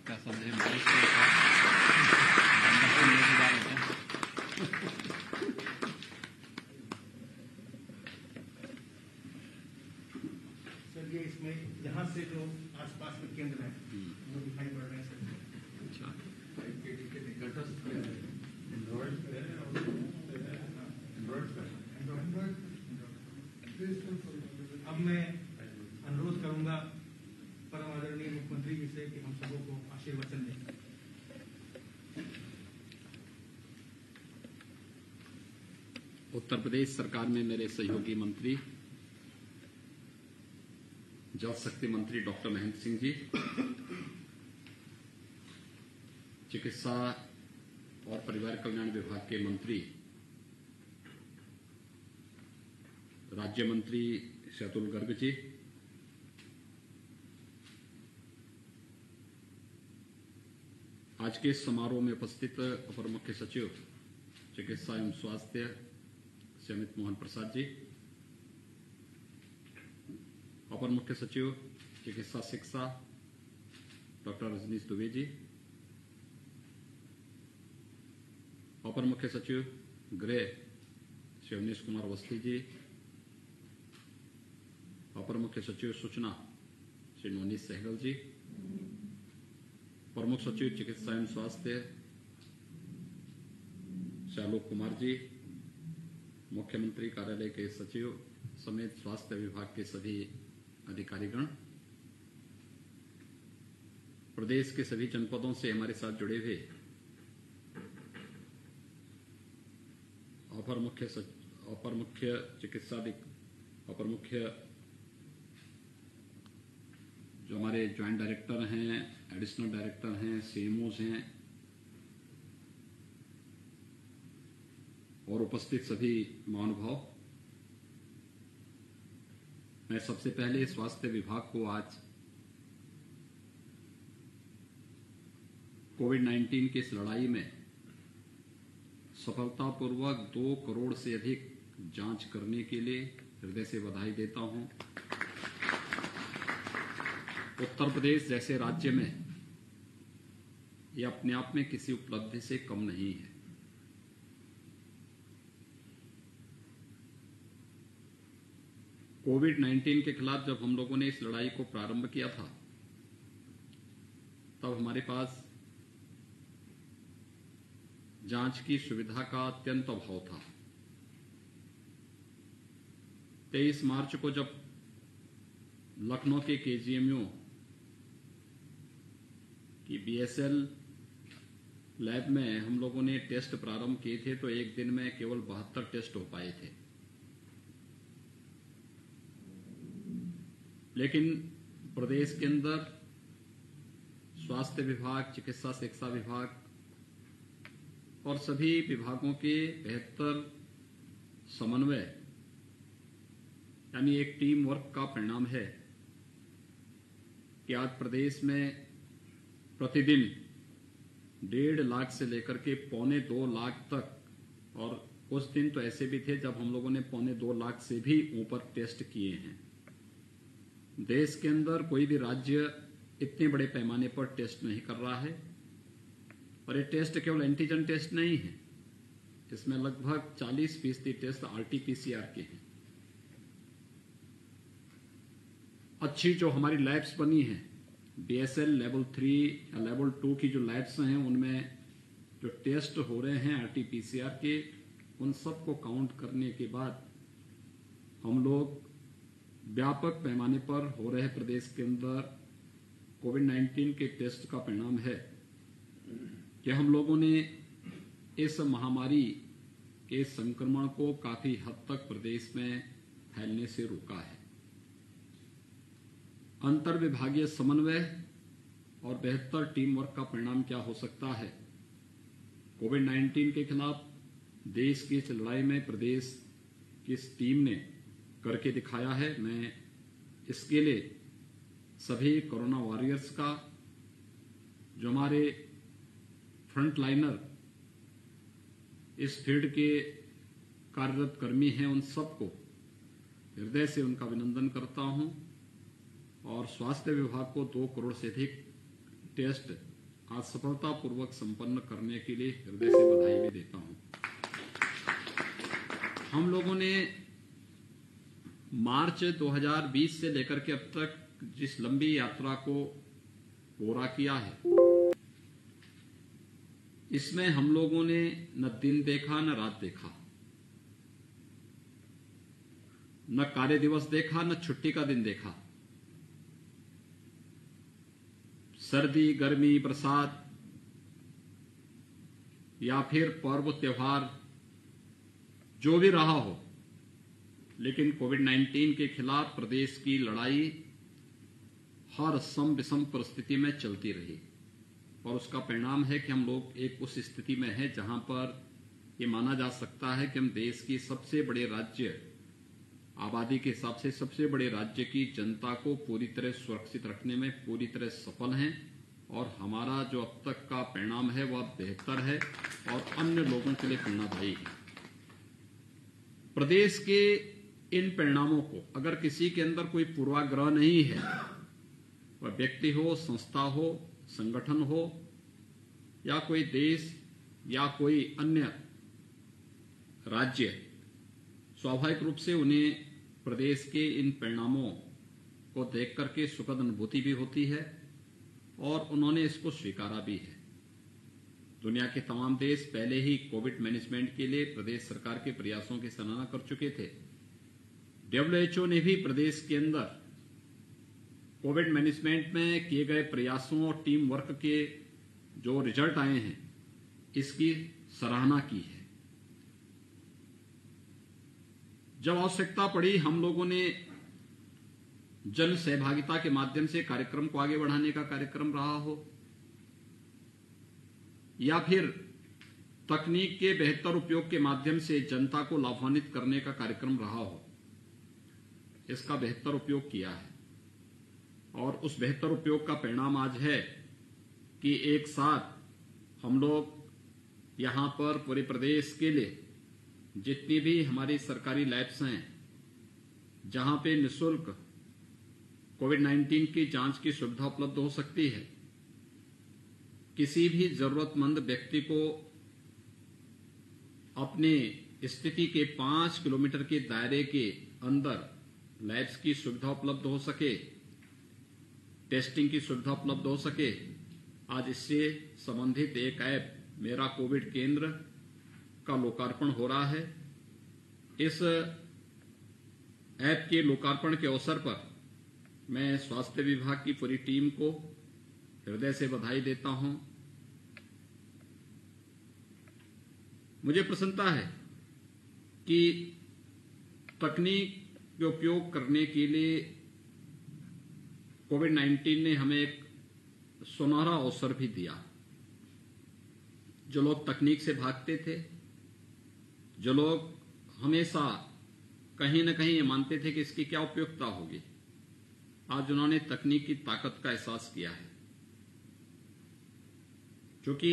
इसका संदेह बारिश के साथ सर, ये इसमें यहाँ से जो आसपास के केंद्र हैं वो दिखाई पड़ रहे हैं सर। अच्छा, अब मैं अनुरोध करूंगा परम आदरणीय मुख्यमंत्री जी से कि हम सबों को आशीर्वचन दें। उत्तर प्रदेश सरकार में मेरे सहयोगी मंत्री जल शक्ति मंत्री डॉक्टर महेंद्र सिंह जी, चिकित्सा और परिवार कल्याण विभाग के मंत्री राज्य मंत्री श्री अतुल गर्ग जी, आज के इस समारोह में उपस्थित अपर मुख्य सचिव चिकित्सा एवं स्वास्थ्य श्री अमित मोहन प्रसाद जी, अपर मुख्य सचिव चिकित्सा शिक्षा डॉक्टर रजनीश दुबे जी, अपर मुख्य सचिव गृह श्री अवनीश कुमार अवस्थी जी, अपर मुख्य सचिव सूचना श्री नवनीत सहगल जी, प्रमुख सचिव चिकित्सा एवं स्वास्थ्य श्री आलोक कुमार जी, मुख्यमंत्री कार्यालय के सचिव समेत स्वास्थ्य विभाग के सभी अधिकारीगण, प्रदेश के सभी जनपदों से हमारे साथ जुड़े हुए अपर मुख्य जो हमारे ज्वाइंट डायरेक्टर हैं, एडिशनल डायरेक्टर हैं, सीएमओज हैं और उपस्थित सभी महानुभाव, मैं सबसे पहले स्वास्थ्य विभाग को आज कोविड-19 की इस लड़ाई में सफलतापूर्वक 2 करोड़ से अधिक जांच करने के लिए हृदय से बधाई देता हूं। उत्तर प्रदेश जैसे राज्य में ये अपने आप में किसी उपलब्धि से कम नहीं है। कोविड-19 के खिलाफ जब हम लोगों ने इस लड़ाई को प्रारंभ किया था, तब हमारे पास जांच की सुविधा का अत्यंत अभाव था। 23 मार्च को जब लखनऊ के केजीएमयू की बीएसएल लैब में हम लोगों ने टेस्ट प्रारंभ किए थे, तो एक दिन में केवल 72 टेस्ट हो पाए थे। लेकिन प्रदेश के अंदर स्वास्थ्य विभाग, चिकित्सा शिक्षा विभाग और सभी विभागों के बेहतर समन्वय यानी एक टीम वर्क का परिणाम है कि आज प्रदेश में प्रतिदिन 1.5 लाख से लेकर के 1.25 लाख तक, और कुछ दिन तो ऐसे भी थे जब हम लोगों ने 1.25 लाख से भी ऊपर टेस्ट किए हैं। देश के अंदर कोई भी राज्य इतने बड़े पैमाने पर टेस्ट नहीं कर रहा है। और ये टेस्ट केवल एंटीजन टेस्ट नहीं है, इसमें लगभग 40% टेस्ट आरटीपीसीआर के हैं। अच्छी जो हमारी लैब्स बनी हैं, बीएसएल लेवल 3 या लेवल 2 की जो लैब्स हैं, उनमें जो टेस्ट हो रहे हैं आरटीपीसीआर के, उन सबको काउंट करने के बाद हम लोग व्यापक पैमाने पर हो रहे प्रदेश के अंदर कोविड-19 के टेस्ट का परिणाम है कि हम लोगों ने इस महामारी के संक्रमण को काफी हद तक प्रदेश में फैलने से रोका है। अंतर विभागीय समन्वय और बेहतर टीम वर्क का परिणाम क्या हो सकता है? कोविड-19 के खिलाफ देश की इस लड़ाई में प्रदेश की इस टीम ने करके दिखाया है। मैं इसके लिए सभी कोरोना वॉरियर्स का, जो हमारे फ्रंट लाइनर इस फील्ड के कार्यरत कर्मी हैं, उन सबको हृदय से उनका अभिनंदन करता हूं और स्वास्थ्य विभाग को 2 करोड़ से अधिक टेस्ट आज सफलतापूर्वक संपन्न करने के लिए हृदय से बधाई भी देता हूं। हम लोगों ने मार्च 2020 से लेकर के अब तक जिस लंबी यात्रा को पूरा किया है, इसमें हम लोगों ने न दिन देखा न रात देखा, न कार्य दिवस देखा न छुट्टी का दिन देखा। सर्दी, गर्मी, बरसात या फिर पर्व त्योहार जो भी रहा हो, लेकिन कोविड-19 के खिलाफ प्रदेश की लड़ाई हर सम विषम परिस्थिति में चलती रही और उसका परिणाम है कि हम लोग एक उस स्थिति में हैं जहां पर ये माना जा सकता है कि हम देश की सबसे बड़े राज्य, आबादी के हिसाब से सबसे बड़े राज्य की जनता को पूरी तरह सुरक्षित रखने में पूरी तरह सफल हैं और हमारा जो अब तक का परिणाम है वह बेहतर है और अन्य लोगों के लिए प्रेरणादायी है। प्रदेश के इन परिणामों को अगर किसी के अंदर कोई पूर्वाग्रह नहीं है, वह व्यक्ति हो, संस्था हो, संगठन हो या कोई देश या कोई अन्य राज्य, स्वाभाविक रूप से उन्हें प्रदेश के इन परिणामों को देख करके सुखद अनुभूति भी होती है और उन्होंने इसको स्वीकारा भी है। दुनिया के तमाम देश पहले ही कोविड मैनेजमेंट के लिए प्रदेश सरकार के प्रयासों की सराहना कर चुके थे। WHO ने भी प्रदेश के अंदर कोविड मैनेजमेंट में किए गए प्रयासों और टीम वर्क के जो रिजल्ट आए हैं, इसकी सराहना की है। जब आवश्यकता पड़ी, हम लोगों ने जन सहभागिता के माध्यम से कार्यक्रम को आगे बढ़ाने का कार्यक्रम रहा हो या फिर तकनीक के बेहतर उपयोग के माध्यम से जनता को लाभान्वित करने का कार्यक्रम रहा हो, इसका बेहतर उपयोग किया है और उस बेहतर उपयोग का परिणाम आज है कि एक साथ हम लोग यहां पर पूरे प्रदेश के लिए जितनी भी हमारी सरकारी लैब्स हैं, जहां पे निःशुल्क कोविड-19 की जांच की सुविधा उपलब्ध हो सकती है, किसी भी जरूरतमंद व्यक्ति को अपनी स्थिति के 5 किलोमीटर के दायरे के अंदर लैब्स की सुविधा उपलब्ध हो सके, टेस्टिंग की सुविधा उपलब्ध हो सके। आज इससे संबंधित एक ऐप मेरा कोविड केंद्र का लोकार्पण हो रहा है। इस ऐप के लोकार्पण के अवसर पर मैं स्वास्थ्य विभाग की पूरी टीम को हृदय से बधाई देता हूं। मुझे प्रसन्नता है कि तकनीक के उपयोग करने के लिए कोविड-19 ने हमें एक सुनहरा अवसर भी दिया। जो लोग तकनीक से भागते थे, जो लोग हमेशा कहीं न कहीं ये मानते थे कि इसकी क्या उपयोगिता होगी, आज उन्होंने तकनीक की ताकत का एहसास किया है। क्योंकि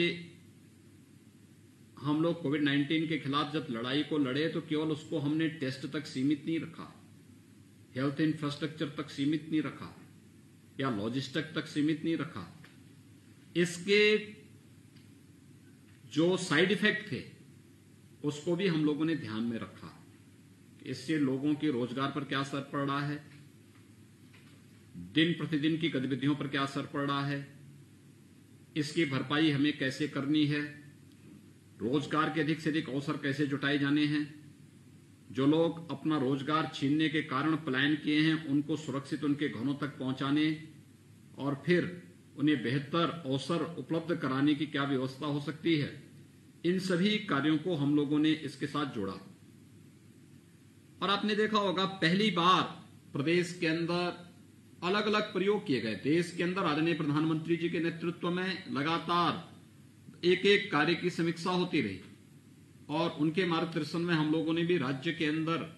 हम लोग कोविड-19 के खिलाफ जब लड़ाई को लड़े तो केवल उसको हमने टेस्ट तक सीमित नहीं रखा, हेल्थ इंफ्रास्ट्रक्चर तक सीमित नहीं रखा या लॉजिस्टिक तक सीमित नहीं रखा। इसके जो साइड इफेक्ट थे उसको भी हम लोगों ने ध्यान में रखा। इससे लोगों के रोजगार पर क्या असर पड़ रहा है, दिन प्रतिदिन की गतिविधियों पर क्या असर पड़ रहा है, इसकी भरपाई हमें कैसे करनी है, रोजगार के अधिक से अधिक अवसर कैसे जुटाए जाने हैं, जो लोग अपना रोजगार छीनने के कारण पलायन किए हैं उनको सुरक्षित उनके घरों तक पहुंचाने और फिर उन्हें बेहतर अवसर उपलब्ध कराने की क्या व्यवस्था हो सकती है, इन सभी कार्यों को हम लोगों ने इसके साथ जोड़ा। और आपने देखा होगा पहली बार प्रदेश के अंदर अलग अलग प्रयोग किए गए। देश के अंदर आदरणीय प्रधानमंत्री जी के नेतृत्व में लगातार एक एक कार्य की समीक्षा होती रही और उनके मार्गदर्शन में हम लोगों ने भी राज्य के अंदर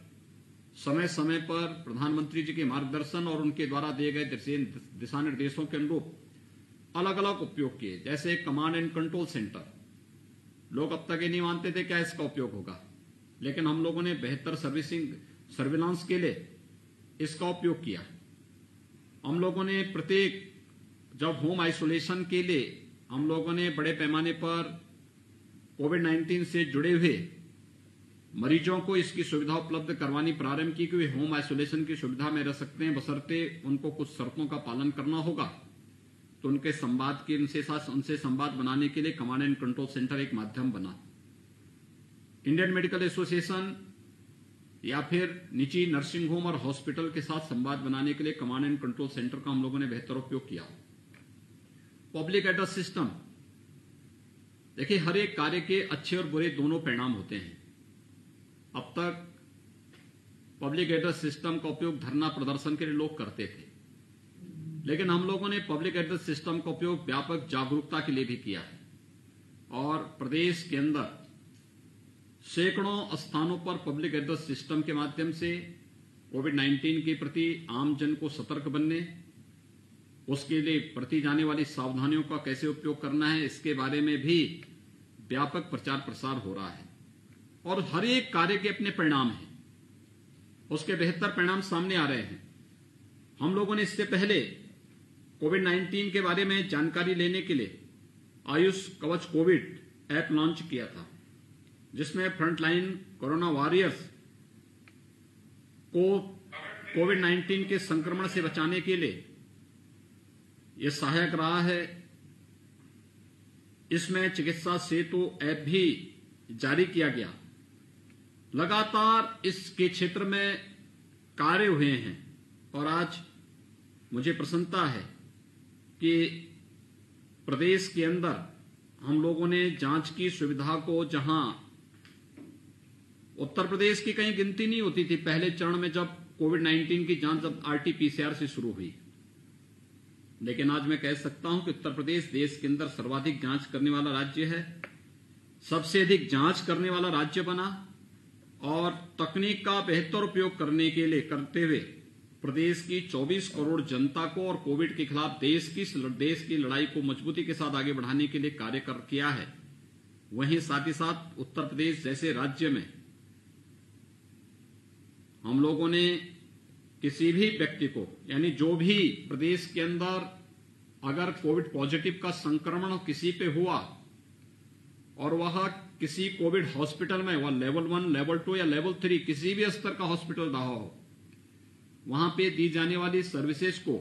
समय समय पर प्रधानमंत्री जी के मार्गदर्शन और उनके द्वारा दिए गए दिशा निर्देशों के अनुरूप अलग अलग उपयोग किए। जैसे कमांड एंड कंट्रोल सेंटर, लोग अब तक ये नहीं मानते थे क्या इसका उपयोग होगा, लेकिन हम लोगों ने बेहतर सर्विलांस के लिए इसका उपयोग किया। हम लोगों ने प्रत्येक जब होम आइसोलेशन के लिए हम लोगों ने बड़े पैमाने पर कोविड-19 से जुड़े हुए मरीजों को इसकी सुविधा उपलब्ध करवानी प्रारंभ की कि वे होम आइसोलेशन की सुविधा में रह सकते हैं, बशर्ते उनको कुछ शर्तों का पालन करना होगा। तो उनके संवाद के उनसे संवाद बनाने के लिए कमांड एंड कंट्रोल सेंटर एक माध्यम बना। इंडियन मेडिकल एसोसिएशन या फिर निजी नर्सिंग होम और हॉस्पिटल के साथ संवाद बनाने के लिए कमांड एंड कंट्रोल सेंटर का हम लोगों ने बेहतर उपयोग किया। पब्लिक एड्रेस सिस्टम, देखिए हर एक कार्य के अच्छे और बुरे दोनों परिणाम होते हैं। अब तक पब्लिक एड्रेस सिस्टम का उपयोग धरना प्रदर्शन के लिए लोग करते थे, लेकिन हम लोगों ने पब्लिक एड्रेस सिस्टम का उपयोग व्यापक जागरूकता के लिए भी किया है और प्रदेश के अंदर सैकड़ों स्थानों पर पब्लिक एड्रेस सिस्टम के माध्यम से कोविड-19 के प्रति आम जन को सतर्क बनने, उसके लिए बरती जाने वाली सावधानियों का कैसे उपयोग करना है, इसके बारे में भी व्यापक प्रचार प्रसार हो रहा है। और हर एक कार्य के अपने परिणाम हैं, उसके बेहतर परिणाम सामने आ रहे हैं। हम लोगों ने इससे पहले कोविड-19 के बारे में जानकारी लेने के लिए आयुष कवच कोविड ऐप लॉन्च किया था, जिसमें फ्रंटलाइन कोरोना वॉरियर्स को कोविड-19 के संक्रमण से बचाने के लिए यह सहायक रहा है। इसमें चिकित्सा सेतु ऐप भी जारी किया गया। लगातार इसके क्षेत्र में कार्य हुए हैं और आज मुझे प्रसन्नता है कि प्रदेश के अंदर हम लोगों ने जांच की सुविधा को, जहां उत्तर प्रदेश की कहीं गिनती नहीं होती थी पहले चरण में जब कोविड-19 की जांच जब RT-PCR से शुरू हुई, लेकिन आज मैं कह सकता हूं कि उत्तर प्रदेश देश के अंदर सर्वाधिक जांच करने वाला राज्य है, सबसे अधिक जांच करने वाला राज्य बना और तकनीक का बेहतर उपयोग करते हुए प्रदेश की 24 करोड़ जनता को और कोविड के खिलाफ देश की लड़ाई को मजबूती के साथ आगे बढ़ाने के लिए कार्य किया है। वहीं साथ ही साथ उत्तर प्रदेश जैसे राज्य में हम लोगों ने किसी भी व्यक्ति को, यानी जो भी प्रदेश के अंदर अगर कोविड पॉजिटिव का संक्रमण किसी पे हुआ और वह किसी कोविड हॉस्पिटल में, वह लेवल 1, लेवल 2 या लेवल 3 किसी भी स्तर का हॉस्पिटल रहा हो, वहां पे दी जाने वाली सर्विसेज को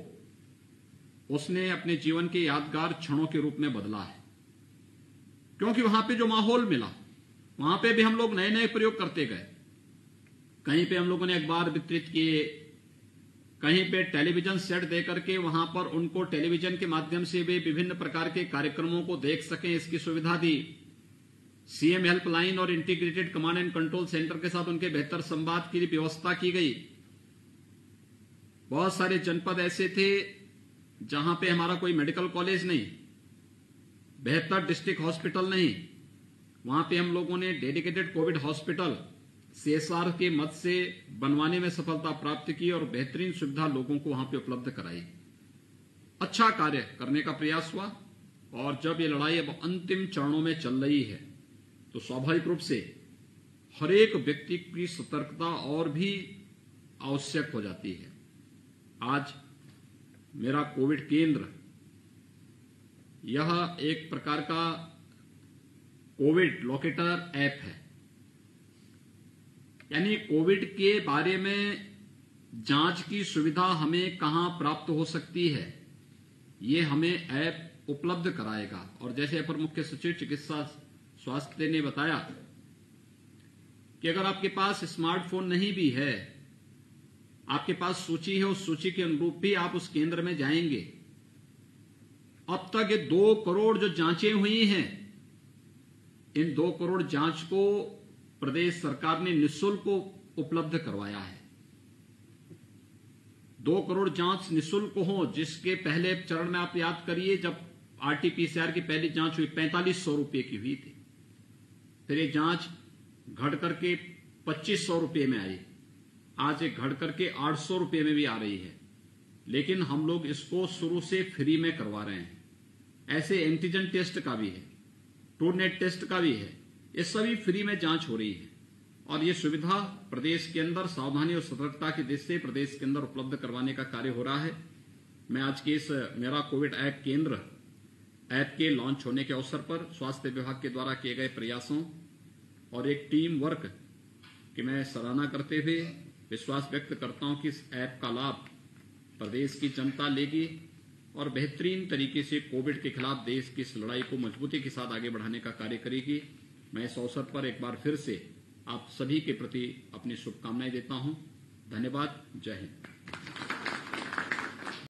उसने अपने जीवन के यादगार क्षणों के रूप में बदला है। क्योंकि वहां पे जो माहौल मिला, वहां पे भी हम लोग नए नए प्रयोग करते गए। कहीं पे हम लोगों ने अखबार वितरित किए, कहीं पे टेलीविजन सेट देकर के वहां पर उनको टेलीविजन के माध्यम से वे विभिन्न प्रकार के कार्यक्रमों को देख सकें, इसकी सुविधा दी। सीएम हेल्पलाइन और integrated command and control centre के साथ उनके बेहतर संवाद की व्यवस्था की गई। बहुत सारे जनपद ऐसे थे जहां पे हमारा कोई मेडिकल कॉलेज नहीं, बेहतर डिस्ट्रिक्ट हॉस्पिटल नहीं, वहां पे हम लोगों ने डेडिकेटेड कोविड हॉस्पिटल CSR के मद से बनवाने में सफलता प्राप्त की और बेहतरीन सुविधा लोगों को वहां पे उपलब्ध कराई। अच्छा कार्य करने का प्रयास हुआ और जब ये लड़ाई अब अंतिम चरणों में चल रही है तो स्वाभाविक रूप से हर एक व्यक्ति की सतर्कता और भी आवश्यक हो जाती है। आज मेरा कोविड केंद्र यह एक प्रकार का कोविड लोकेटर ऐप है, यानी कोविड के बारे में जांच की सुविधा हमें कहां प्राप्त हो सकती है, ये हमें ऐप उपलब्ध कराएगा। और जैसे अपर मुख्य सचिव चिकित्सा स्वास्थ्य ने बताया कि अगर आपके पास स्मार्टफोन नहीं भी है, आपके पास सूची है, उस सूची के अनुरूप भी आप उस केंद्र में जाएंगे। अब तक ये 2 करोड़ जो जांचें हुई हैं, इन 2 करोड़ जांच को प्रदेश सरकार ने निःशुल्क उपलब्ध करवाया है। 2 करोड़ जांच निःशुल्क हो, जिसके पहले चरण में आप याद करिए जब RT-PCR की पहली जांच हुई 4500 रुपए की हुई थी, फिर ये जांच घट करके 2500 रुपए में आई, आज ये घट करके 800 रुपए में भी आ रही है। लेकिन हम लोग इसको शुरू से फ्री में करवा रहे हैं। ऐसे एंटीजन टेस्ट का भी है, टूरनेट टेस्ट का भी है, ये सभी फ्री में जांच हो रही है और ये सुविधा प्रदेश के अंदर सावधानी और सतर्कता की दृष्टि से प्रदेश के अंदर उपलब्ध करवाने का कार्य हो रहा है। मैं आज के इस मेरा कोविड ऐप केंद्र ऐप के लॉन्च होने के अवसर पर स्वास्थ्य विभाग के द्वारा किए गए प्रयासों और एक टीम वर्क की मैं सराहना करते हुए विश्वास व्यक्त करता हूं कि इस ऐप का लाभ प्रदेश की जनता लेगी और बेहतरीन तरीके से कोविड के खिलाफ देश की इस लड़ाई को मजबूती के साथ आगे बढ़ाने का कार्य करेगी। मैं इस अवसर पर एक बार फिर से आप सभी के प्रति अपनी शुभकामनाएं देता हूं। धन्यवाद। जय हिंद।